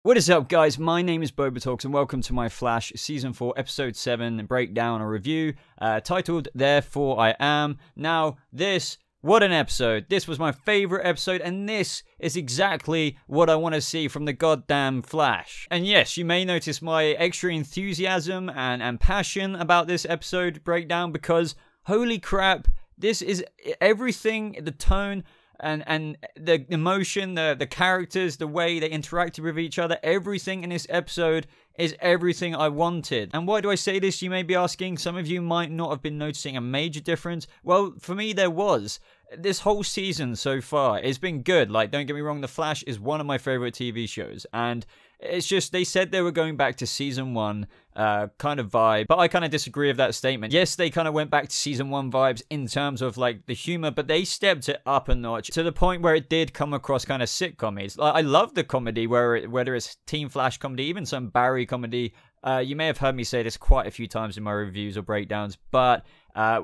What is up, guys? My name is BobaTalks and welcome to my Flash Season 4 Episode 7 breakdown or review titled Therefore I Am. Now, what an episode. This was my favorite episode, and this is exactly what I want to see from the goddamn Flash. And yes, you may notice my extra enthusiasm and passion about this episode breakdown because, holy crap, this is everything, the tone and the emotion, the characters, the way they interacted with each other, everything in this episode is everything I wanted. And why do I say this, you may be asking? Some of you might not have been noticing a major difference. Well, for me, there was. This whole season so far, it's been good. Like, don't get me wrong, The Flash is one of my favorite TV shows. And it's just, they said they were going back to Season 1 kind of vibe. But I kind of disagree with that statement. Yes, they kind of went back to Season 1 vibes in terms of, like, the humor. But they stepped it up a notch to the point where it did come across kind of sitcom-y. Like, I love the comedy, whether it's Team Flash comedy, even some Barry comedy. You may have heard me say this quite a few times in my reviews or breakdowns, but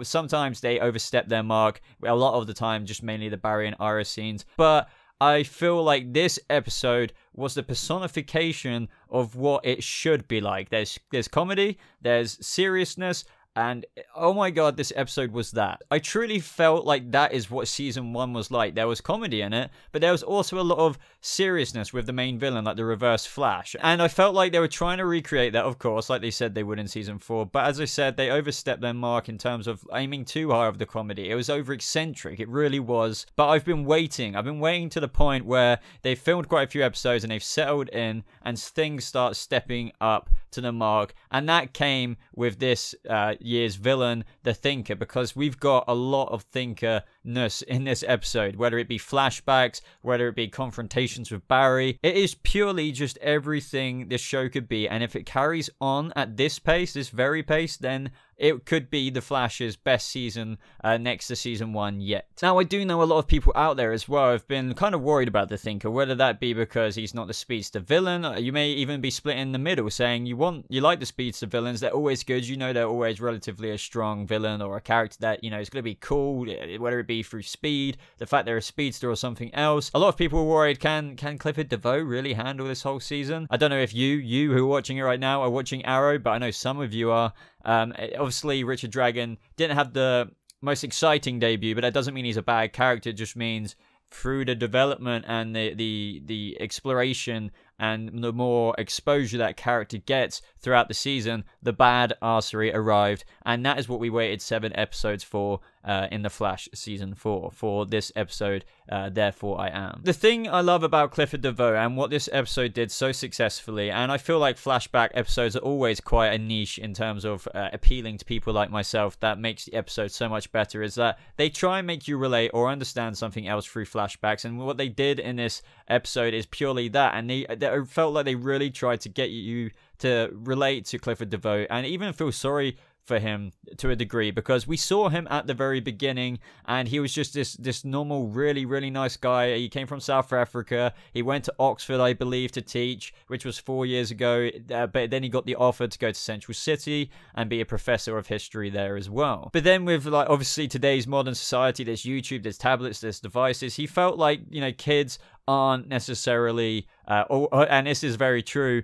sometimes they overstep their mark. A lot of the time, just mainly the Barry and Iris scenes. But I feel like this episode was the personification of what it should be like. There's comedy, there's seriousness, and oh my god, this episode was that. I truly felt like that is what Season 1 was like. There was comedy in it, but there was also a lot of seriousness with the main villain, like the Reverse Flash. And I felt like they were trying to recreate that, of course, like they said they would in Season 4. But as I said, they overstepped their mark in terms of aiming too high of the comedy. It was over-eccentric, it really was. But I've been waiting to the point where they've filmed quite a few episodes and they've settled in and things start stepping up to the mark. And that came with this year's villain, the Thinker, because we've got a lot of thinkerness in this episode, whether it be flashbacks, whether it be confrontations with Barry. It is purely just everything this show could be, and if it carries on at this pace, this very pace, then it could be the Flash's best season next to Season 1 yet. Now, I do know a lot of people out there as well have been kind of worried about the Thinker, whether that be because he's not the speedster villain. You may even be split in the middle, saying you like the speedster villains, they're always good, you know, they're always relatively a strong villain or a character that, you know, is going to be cool, whether it be through speed, the fact they're a speedster or something else. A lot of people were worried, can Clifford DeVoe really handle this whole season? I don't know if you who are watching it right now are watching Arrow, but I know some of you are. Obviously, Richard Dragon didn't have the most exciting debut, but that doesn't mean he's a bad character. It just means through the development and the exploration and the more exposure that character gets throughout the season, the bad arsery arrived, and that is what we waited 7 episodes for in The Flash Season 4, for this episode, Therefore I Am. The thing I love about Clifford DeVoe and what this episode did so successfully, and I feel like flashback episodes are always quite a niche in terms of appealing to people like myself, that makes the episode so much better, is that they try and make you relate or understand something else through flashbacks, and what they did in this episode is purely that, and they felt like they really tried to get you to relate to Clifford DeVoe and even feel sorry for him to a degree, because we saw him at the very beginning and he was just this normal, really nice guy. He came from South Africa. He went to Oxford, I believe, to teach, which was 4 years ago, but then he got the offer to go to Central City and be a professor of history there as well. But then with, like, obviously today's modern society, there's YouTube, there's tablets, there's devices, he felt like, you know, kids aren't necessarily, and this is very true,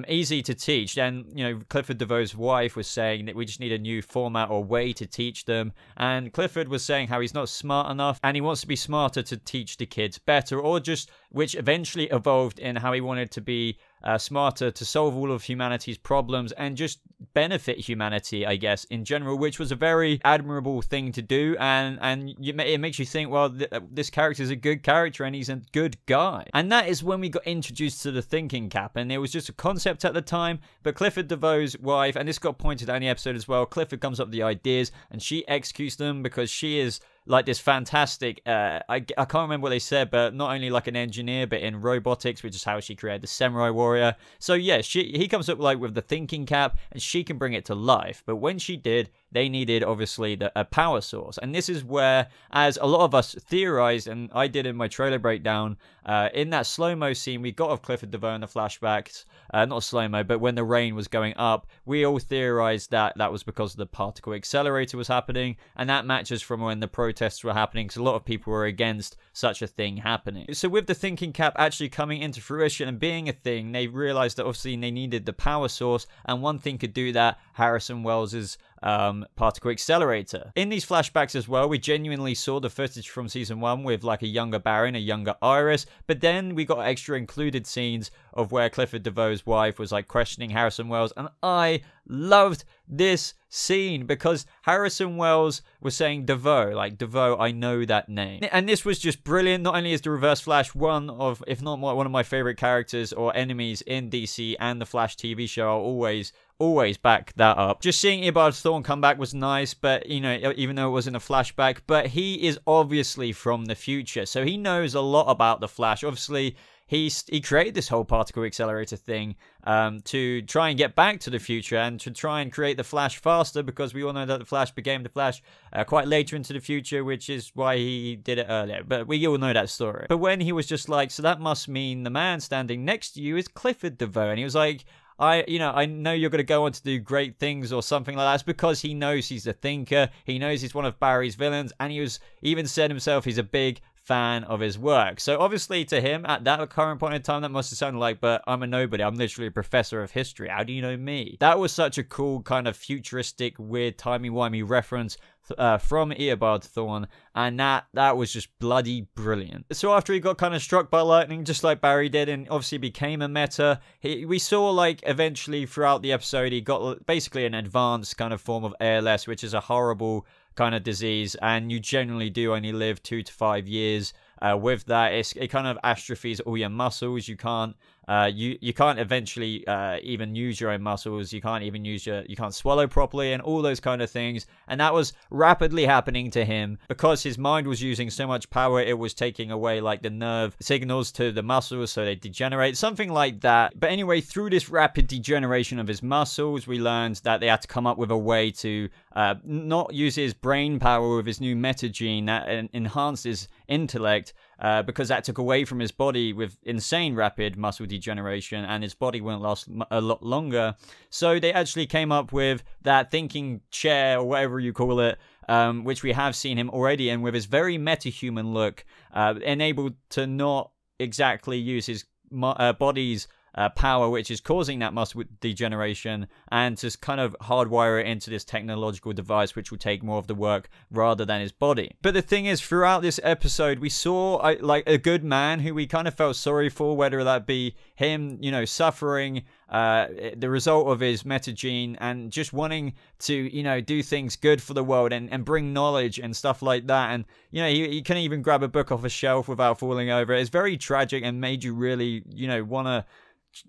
easy to teach. And, you know, Clifford DeVoe's wife was saying that we just need a new format or way to teach them. And Clifford was saying how he's not smart enough and he wants to be smarter to teach the kids better, or just, which eventually evolved in how he wanted to be smarter to solve all of humanity's problems and just benefit humanity, I guess, in general, which was a very admirable thing to do. And it makes you think, well, this character is a good character and he's a good guy. And that is when we got introduced to the thinking cap, and it was just a concept at the time, but Clifford DeVoe's wife, and this got pointed out in the episode as well, Clifford comes up with the ideas and she executes them because she is like this fantastic, I can't remember what they said, but not only like an engineer, but in robotics, which is how she created the Samurai Warrior. So yeah, he comes up like with the thinking cap, and she can bring it to life. But when she did, they needed obviously a power source. And this is where, as a lot of us theorized, and I did in my trailer breakdown, in that slow-mo scene we got of Clifford DeVoe in the flashbacks, not slow-mo, but when the rain was going up, we all theorized that that was because of the particle accelerator was happening, and that matches from when the protests were happening, because a lot of people were against such a thing happening. So with the thinking cap actually coming into fruition and being a thing, they realized that obviously they needed the power source, and one thing could do that: Harrison Wells's particle accelerator. In these flashbacks as well, we genuinely saw the footage from season 1 with like a younger Barry and a younger Iris, but then we got extra included scenes of where Clifford DeVoe's wife was like questioning Harrison Wells, and I loved this scene because Harrison Wells was saying DeVoe, like, DeVoe, I know that name. And this was just brilliant. Not only is the Reverse Flash one of, if not one of my favorite characters or enemies in DC and the Flash TV show, I'll always back that up. Just seeing Eobard Thawne come back was nice, but, you know, even though it wasn't a flashback, but he is obviously from the future, so he knows a lot about the Flash. Obviously, he created this whole particle accelerator thing to try and get back to the future and to try and create the Flash faster, because we all know that the Flash became the Flash quite later into the future, which is why he did it earlier. But we all know that story. But when he was just like, so that must mean the man standing next to you is Clifford DeVoe, and he was like, I know you're going to go on to do great things or something like that. It's because he knows he's a thinker. He knows he's one of Barry's villains, and he was even said himself he's a big fan of his work. So obviously to him at that current point in time, that must have sounded like, but I'm a nobody, I'm literally a professor of history, how do you know me? That was such a cool kind of futuristic, weird, timey-wimey reference from Eobard Thawne, and that was just bloody brilliant. So after he got kind of struck by lightning, just like Barry did, and obviously became a meta, we saw like eventually throughout the episode he got basically an advanced kind of form of ALS, which is a horrible kind of disease, and you generally do only live 2 to 5 years. With that, it kind of atrophies all your muscles. You can't you can't eventually even use your own muscles. You can't even you can't swallow properly and all those kind of things. And that was rapidly happening to him because his mind was using so much power. It was taking away like the nerve signals to the muscles, so they degenerate, something like that. But anyway, through this rapid degeneration of his muscles, we learned that they had to come up with a way to not use his brain power with his new meta gene that enhanced his intellect, because that took away from his body with insane rapid muscle degeneration, and his body wouldn't last a lot longer. So they actually came up with that thinking chair, or whatever you call it, which we have seen him already in with his very meta-human look, enabled to not exactly use his body's power, which is causing that muscle degeneration, and to kind of hardwire it into this technological device which will take more of the work rather than his body. But the thing is, throughout this episode we saw like a good man who we kind of felt sorry for, whether that be him, you know, suffering the result of his meta gene and just wanting to, you know, do things good for the world and bring knowledge and stuff like that. And, you know, he couldn't even grab a book off a shelf without falling over. It's very tragic and made you really, you know, want to,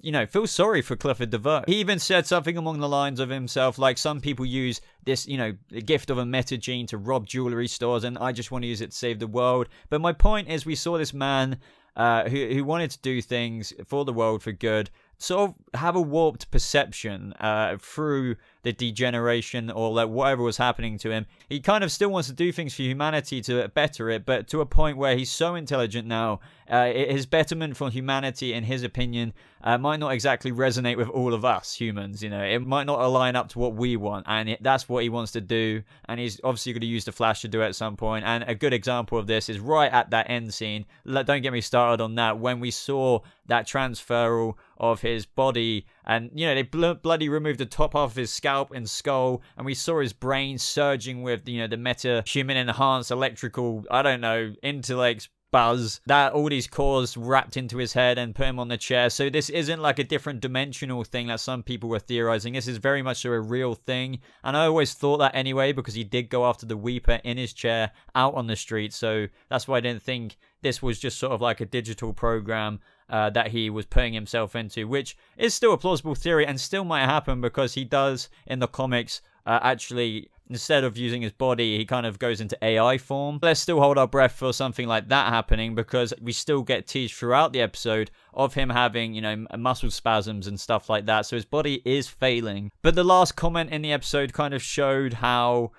you know, feel sorry for Clifford DeVoe. He even said something along the lines of himself, like, some people use this, you know, the gift of a meta gene to rob jewelry stores, and I just want to use it to save the world. But my point is, we saw this man who wanted to do things for the world for good, sort of have a warped perception through the degeneration or like whatever was happening to him. He kind of still wants to do things for humanity to better it, but to a point where he's so intelligent now, his betterment for humanity, in his opinion, might not exactly resonate with all of us humans. You know, it might not align up to what we want, and that's what he wants to do, and he's obviously going to use the Flash to do it at some point. And a good example of this is right at that end scene. Don't get me started on that, when we saw that transferal of his body, and, you know, they bloody removed the top half of his scalp and skull, and we saw his brain surging with, you know, the meta human enhanced electrical, I don't know, intellect buzz, that all these cores wrapped into his head and put him on the chair. So this isn't like a different dimensional thing that some people were theorizing. This is very much so a real thing, and I always thought that anyway, because he did go after the Weeper in his chair out on the street. So that's why I didn't think this was just sort of like a digital program that he was putting himself into, which is still a plausible theory and still might happen, because he does in the comics actually, instead of using his body, he kind of goes into AI form. Let's still hold our breath for something like that happening, because we still get teased throughout the episode of him having, you know, muscle spasms and stuff like that. So his body is failing. But the last comment in the episode kind of showed how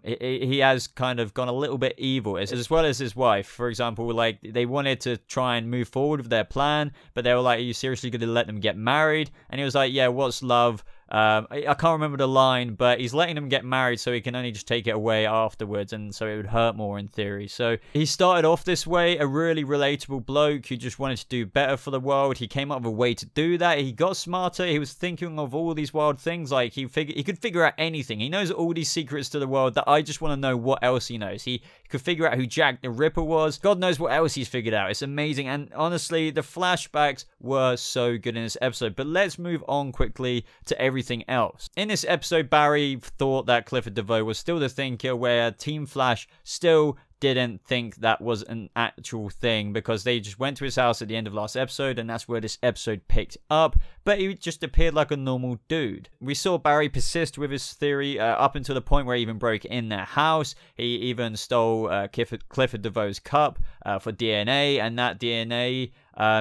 he has kind of gone a little bit evil, as well as his wife. For example, like, they wanted to try and move forward with their plan, but they were like, are you seriously going to let them get married? And he was like, yeah, what's love? I can't remember the line, but he's letting them get married so he can only just take it away afterwards, and so it would hurt more in theory. So he started off this way, a really relatable bloke who just wanted to do better for the world. He came up with a way to do that. He got smarter. He was thinking of all these wild things. Like, he could figure out anything. He knows all these secrets to the world that I just want to know what else he knows. He could figure out who Jack the Ripper was. God knows what else he's figured out. It's amazing. And honestly, the flashbacks were so good in this episode. But let's move on quickly to everything else. In this episode, Barry thought that Clifford DeVoe was still the thinker, where Team Flash still didn't think that was an actual thing, because they just went to his house at the end of last episode, and that's where this episode picked up. But he just appeared like a normal dude. We saw Barry persist with his theory up until the point where he even broke in their house. He even stole Clifford DeVoe's cup for DNA, and that DNA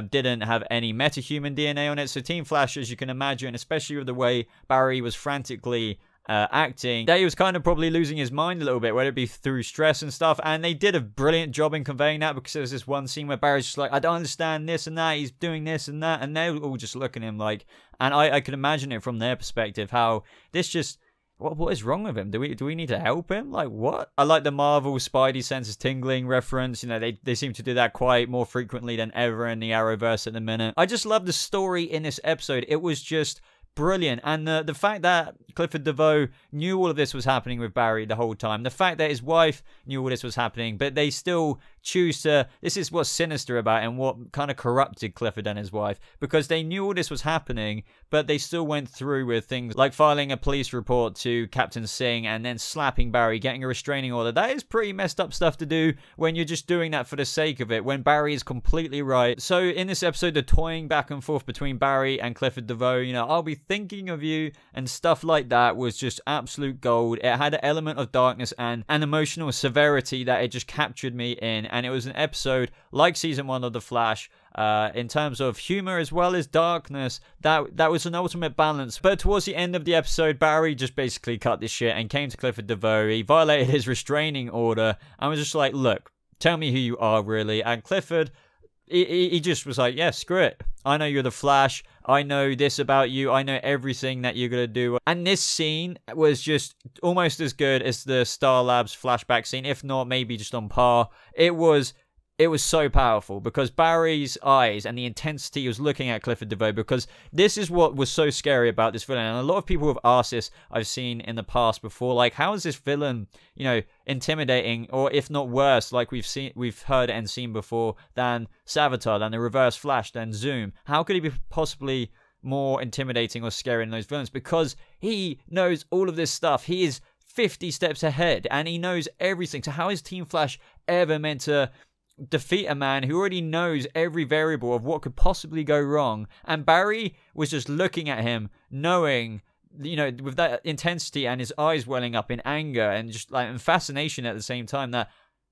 didn't have any metahuman DNA on it. So Team Flash, as you can imagine, especially with the way Barry was frantically acting, that he was kind of probably losing his mind a little bit, whether it be through stress and stuff. And they did a brilliant job in conveying that, because there's this one scene where Barry's just like, I don't understand this and that, he's doing this and that, and they're all just looking at him like, and I could imagine it from their perspective, how this just, what is wrong with him? Do we need to help him? Like, what? I like the Marvel Spidey senses tingling reference. You know, they seem to do that quite more frequently than ever in the Arrowverse at the minute. I just love the story in this episode. It was just brilliant. And the fact that Clifford DeVoe knew all of this was happening with Barry the whole time, the fact that his wife knew all this was happening, but they still choose to, this is what's sinister about it, and what kind of corrupted Clifford and his wife, because they knew all this was happening, but they still went through with things like filing a police report to Captain Singh and then slapping Barry, getting a restraining order. That is pretty messed up stuff to do when you're just doing that for the sake of it, when Barry is completely right. So in this episode, the toying back and forth between Barry and Clifford DeVoe, you know, I'll be thinking of you and stuff like that, was just absolute gold. It had an element of darkness and an emotional severity that it just captured me in, and it was an episode like season 1 of The Flash, in terms of humor as well as darkness, that was an ultimate balance. But towards the end of the episode, Barry just basically cut this shit and came to Clifford DeVoe. He violated his restraining order and was just like, look, tell me who you are really. And Clifford, he just was like, yeah, screw it. I know you're the Flash. I know this about you. I know everything that you're going to do. And this scene was just almost as good as the Star Labs flashback scene, if not maybe just on par. It was so powerful, because Barry's eyes and the intensity he was looking at Clifford DeVoe, because this is what was so scary about this villain. And a lot of people have asked this, I've seen in the past before, like, how is this villain, you know, intimidating, or if not worse, like we've heard and seen before, than Savitar, than the Reverse Flash, than Zoom? How could he be possibly more intimidating or scary than those villains? Because he knows all of this stuff. He is 50 steps ahead and he knows everything. So how is Team Flash ever meant to defeat a man who already knows every variable of what could possibly go wrong? And Barry was just looking at him, knowing, you know, with that intensity and his eyes welling up in anger and just like in fascination at the same time, that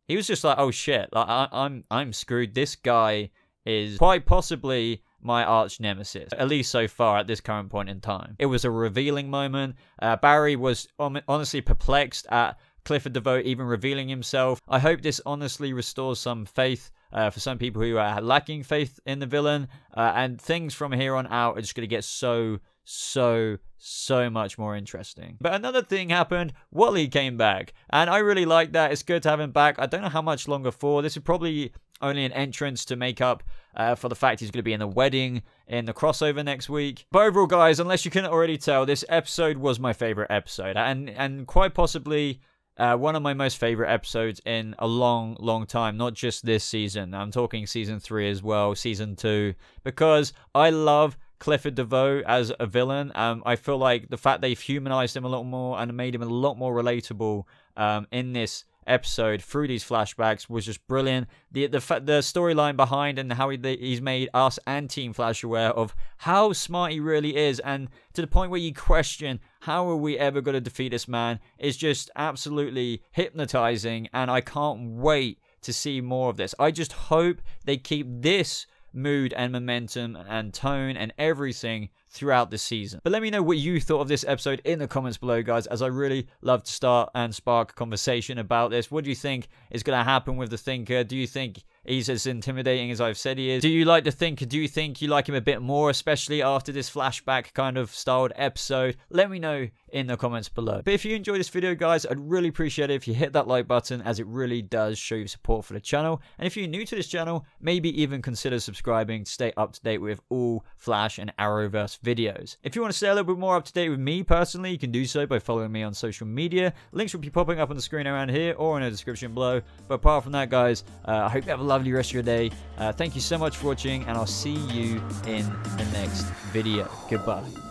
he was just like, oh shit, like I'm screwed. This guy is quite possibly my arch nemesis, at least so far at this current point in time. It was a revealing moment. Barry was honestly perplexed at Clifford DeVoe even revealing himself. I hope this honestly restores some faith for some people who are lacking faith in the villain, and things from here on out are just going to get so much more interesting. But another thing happened. Wally came back, and I really like that. It's good to have him back. I don't know how much longer for. This is probably only an entrance to make up for the fact he's going to be in the wedding in the crossover next week. But overall, guys, unless you couldn't already tell, this episode was my favorite episode, and quite possibly one of my most favorite episodes in a long time. Not just this season. I'm talking season 3 as well, season 2, because I love Clifford DeVoe as a villain. I feel like the fact they've humanized him a lot more and made him a lot more relatable in this episode through these flashbacks was just brilliant. The storyline behind and how he's made us and Team Flash aware of how smart he really is, and to the point where you question how are we ever going to defeat this man is just absolutely hypnotizing, and I can't wait to see more of this. I just hope they keep this mood and momentum and tone and everything throughout the season. But let me know what you thought of this episode in the comments below, guys, as I really love to start and spark a conversation about this. What do you think is going to happen with the Thinker? Do you think he's as intimidating as I've said he is? Do you like the Thinker? Do you think you like him a bit more, especially after this flashback kind of styled episode? Let me know in the comments below. But if you enjoyed this video, guys, I'd really appreciate it if you hit that like button, as it really does show your support for the channel. And if you're new to this channel, maybe even consider subscribing to stay up to date with all Flash and Arrowverse videos. If you want to stay a little bit more up to date with me personally, you can do so by following me on social media. Links will be popping up on the screen around here or in the description below. But apart from that, guys, I hope you have a lovely rest of your day. Thank you so much for watching, and I'll see you in the next video. Goodbye.